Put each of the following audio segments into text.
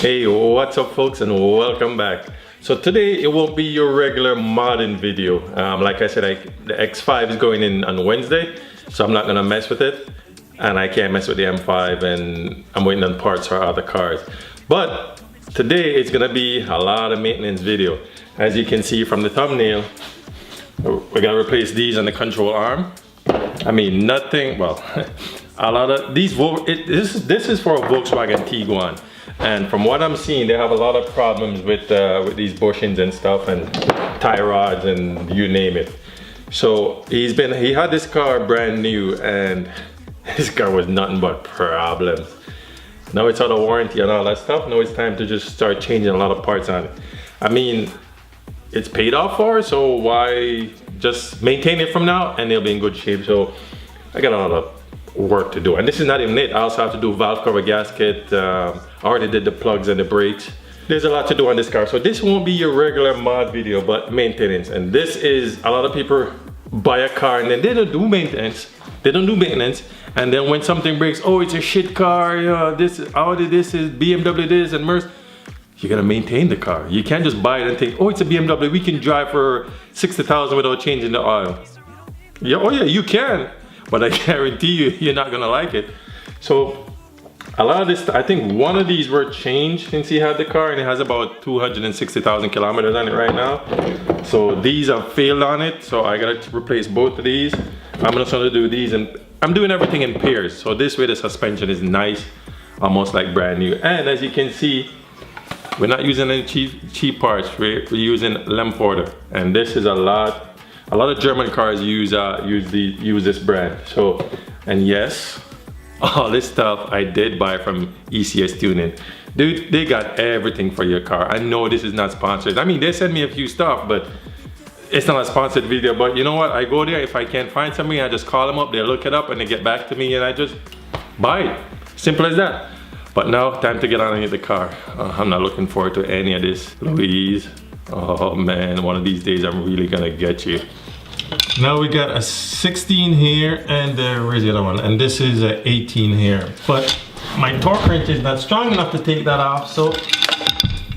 Hey, what's up folks, and welcome back. So today it won't be your regular modding video. Like I said, the X5 is going in on Wednesday, so I'm not gonna mess with it, and I can't mess with the M5, and I'm waiting on parts for other cars. But today it's gonna be a lot of maintenance video. As you can see from the thumbnail, we're gonna replace these on the control arm. I mean, nothing, well, a lot of these, this is for a Volkswagen Tiguan. And from what I'm seeing, they have a lot of problems with these bushings and stuff, and tie rods, and you name it. So he had this car brand new, and his car was nothing but problems. Now it's out of warranty and all that stuff. Now it's time to just start changing a lot of parts on it. I mean, it's paid off for, so why just maintain it from now and it'll be in good shape. So I got a lot of work to do, and this is not even it. I also have to do valve cover gasket. I already did the plugs and the brakes. There's a lot to do on this car, so this won't be your regular mod video, but maintenance. And this is, a lot of people buy a car and then they don't do maintenance. And then when something breaks, oh, it's a shit car, this is Audi, this is BMW, this, and Merc. You gotta maintain the car. You can't just buy it and think, oh, it's a BMW, we can drive for 60,000 without changing the oil. Yeah, oh yeah, you can, but I guarantee you, you're not gonna like it. So a lot of this, I think one of these were changed since he had the car, and it has about 260,000 kilometers on it right now. So these have failed on it, so I gotta replace both of these. I'm just gonna do these, and I'm doing everything in pairs. So this way the suspension is nice, almost like brand new. And as you can see, we're not using any cheap parts. We're using Lemporter, and this is a lot of German cars use this brand. So, and yes, all this stuff I did buy from ECS Tuning. Dude, they got everything for your car. I know this is not sponsored. I mean, they send me a few stuff, but it's not a sponsored video. But you know what? I go there, if I can't find something, I just call them up, they look it up, and they get back to me, and I just buy it. Simple as that. But now, time to get on and get the car. I'm not looking forward to any of this. Louise, oh man, one of these days I'm really gonna get you. Now we got a 16 here, and where's the other one? And this is a 18 here. But my torque wrench is not strong enough to take that off, so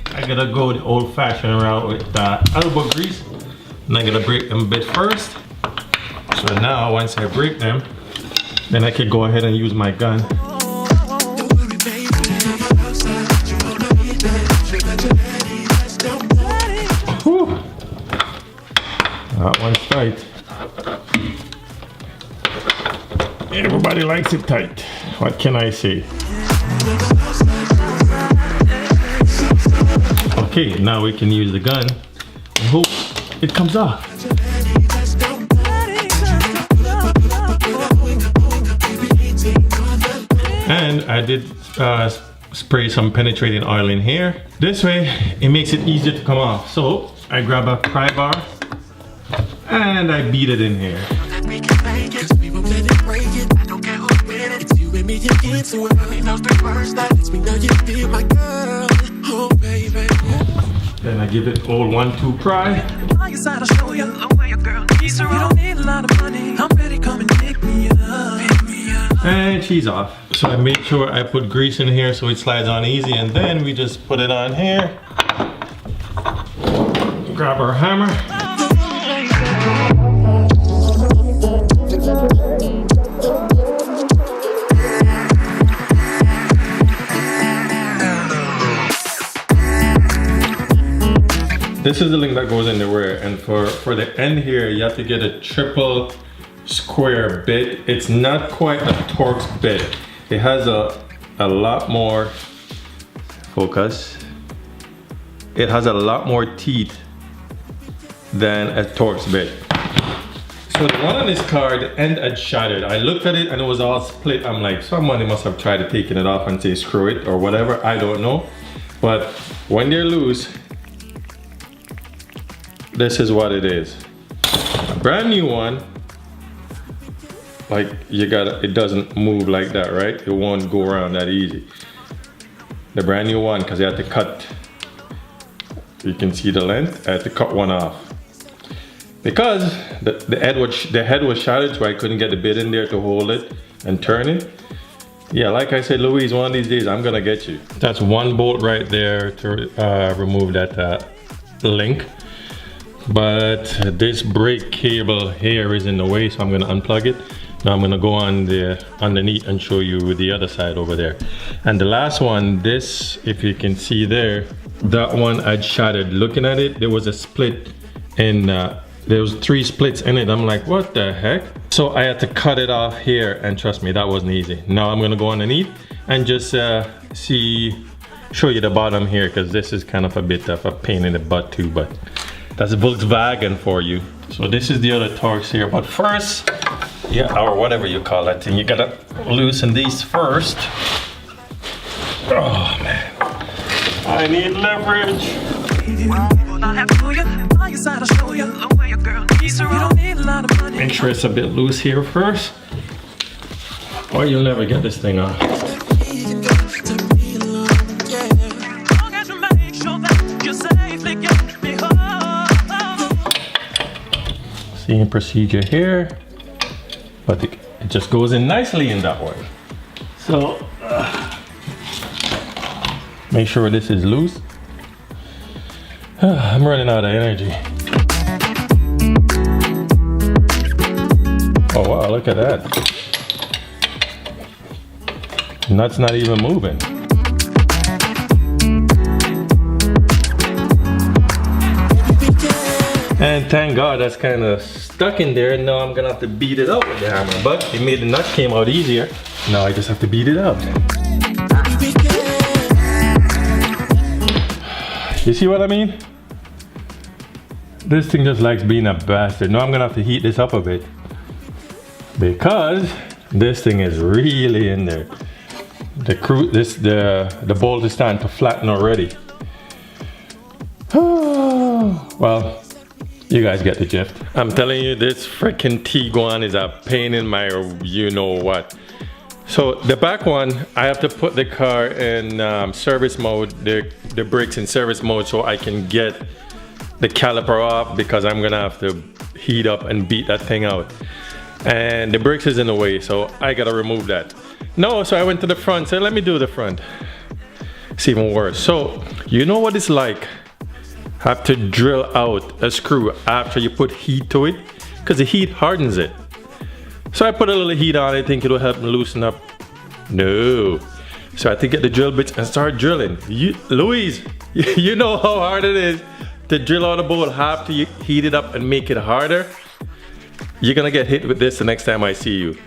I gotta go the old-fashioned route with elbow grease. And I gotta break them a bit first. So now, once I break them, then I can go ahead and use my gun. Whew. That one's tight. Everybody likes it tight. What can I say? Okay, now we can use the gun and hope it comes off. And I did spray some penetrating oil in here. This way, it makes it easier to come off. So I grab a pry bar and I beat it in here. Then I give it all 1-2 pry. And she's off. So I make sure I put grease in here so it slides on easy, and then we just put it on here. Grab our hammer. This is the link that goes in the rear, and for the end here, you have to get a triple square bit. It's not quite a Torx bit. It has a lot more focus. It has a lot more teeth than a Torx bit. So the one on this car, the end had shattered. I looked at it and it was all split. I'm like, somebody must have tried to take it off and say screw it or whatever. I don't know. But when they're loose, this is what it is. A brand new one, like it doesn't move like that, right? It won't go around that easy. The brand new one, because I had to cut, you can see the length, I had to cut one off. Because the head was shattered, so I couldn't get the bit in there to hold it and turn it. Yeah, like I said, Louise, one of these days I'm gonna get you. That's one bolt right there to remove that link. But this brake cable here is in the way, so I'm gonna unplug it. Now I'm gonna go on the underneath and show you the other side over there. And the last one, this, if you can see there, that one I'd shattered. Looking at it, there was a split in, there was 3 splits in it. I'm like, what the heck? So I had to cut it off here, and trust me, that wasn't easy. Now I'm gonna go underneath and just show you the bottom here, because this is kind of a bit of a pain in the butt too, but that's Volkswagen for you. So this is the other Torx here, but first, yeah, or whatever you call that thing, you gotta loosen these first. Oh man, I need leverage. Make sure it's a bit loose here first, or you'll never get this thing off. Same procedure here, but it just goes in nicely in that way. So make sure this is loose. I'm running out of energy. Oh wow, look at that. Nuts not even moving. And thank God that's kind of stuck in there. Now I'm gonna have to beat it up with the hammer, but it made the nut came out easier. Now I just have to beat it out. You see what I mean? This thing just likes being a bastard. Now I'm gonna have to heat this up a bit, because this thing is really in there. The bolt is starting to flatten already. Well, you guys get the gist. I'm telling you, this freaking Tiguan is a pain in my you know what. So the back one, I have to put the car in service mode, the brakes in service mode, so I can get the caliper off, because I'm gonna have to heat up and beat that thing out. And the brakes is in the way, so I gotta remove that. No, so I went to the front, said let me do the front. It's even worse. So you know what it's like? Have to drill out a screw after you put heat to it, because the heat hardens it. So I put a little heat on it, think it'll help me loosen up. No. So I had to get the drill bits and start drilling. Louise, you know how hard it is to drill out a bolt after you heat it up and make it harder. You're gonna get hit with this the next time I see you.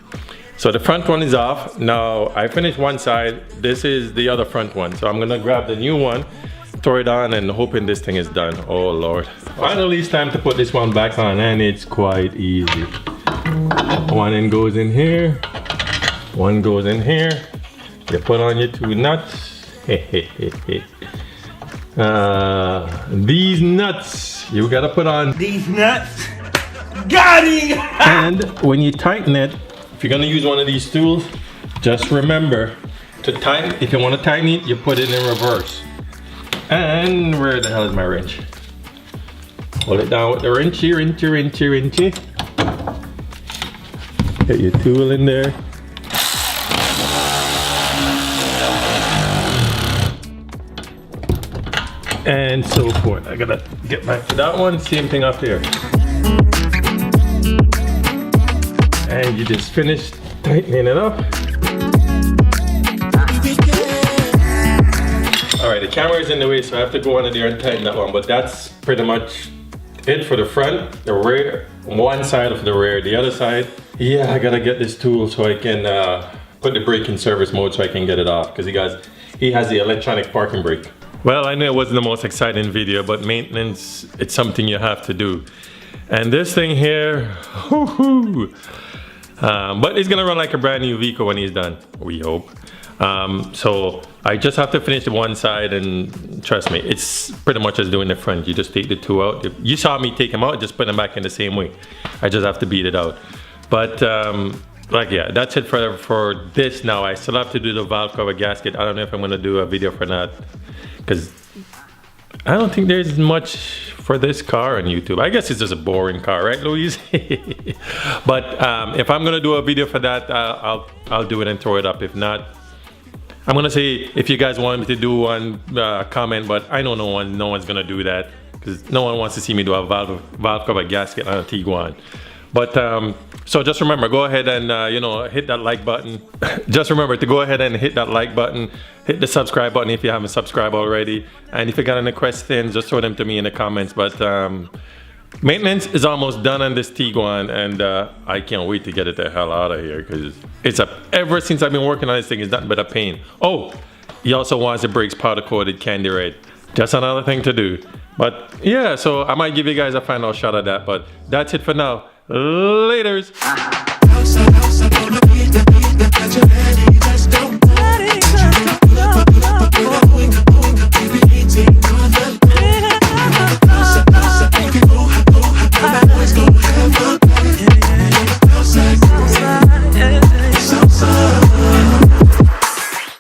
So the front one is off. Now I finished one side. This is the other front one. So I'm gonna grab the new one, throw it on, and hoping this thing is done. Oh Lord. Finally it's time to put this one back on, and it's quite easy. One end goes in here, one goes in here. You put on your 2 nuts. These nuts, you gotta put on these nuts. Got it! And when you tighten it, if you're gonna use one of these tools, just remember to tighten. If you want to tighten it, you put it in reverse. And where the hell is my wrench? Hold it down with the wrenchy. Get your tool in there. And so forth. I gotta get back to that one. Same thing up here. And you just finish tightening it up. Alright, the camera is in the way, so I have to go under there and tighten that one. But that's pretty much it for the front, the rear, one side of the rear, the other side. Yeah, I gotta get this tool so I can put the brake in service mode so I can get it off, because he has the electronic parking brake. Well, I know it wasn't the most exciting video, but maintenance, it's something you have to do. And this thing here, but it's gonna run like a brand new vehicle when he's done, we hope. So I just have to finish the one side, and trust me, it's pretty much as doing the front. You just take the two out. You saw me take them out, just put them back in the same way. I just have to beat it out. But like, yeah, that's it for this now. I still have to do the valve cover gasket. I don't know if I'm gonna do a video for that, because I don't think there's much for this car on YouTube. I guess it's just a boring car, right, Louise? But if I'm gonna do a video for that, I'll do it and throw it up. If not, I'm gonna say if you guys want me to do one, comment, but I know no one's gonna do that because no one wants to see me do a valve cover gasket on a Tiguan. But so just remember, go ahead and you know, hit that like button. Just remember to go ahead and hit that like button, hit the subscribe button if you haven't subscribed already, and if you got any questions, just throw them to me in the comments. But maintenance is almost done on this Tiguan, and I can't wait to get it the hell out of here because ever since I've been working on this thing, it's nothing but a pain. Oh, he also wants the brakes powder coated candy red. Just another thing to do. But yeah, so I might give you guys a final shot of that, but that's it for now. Laters.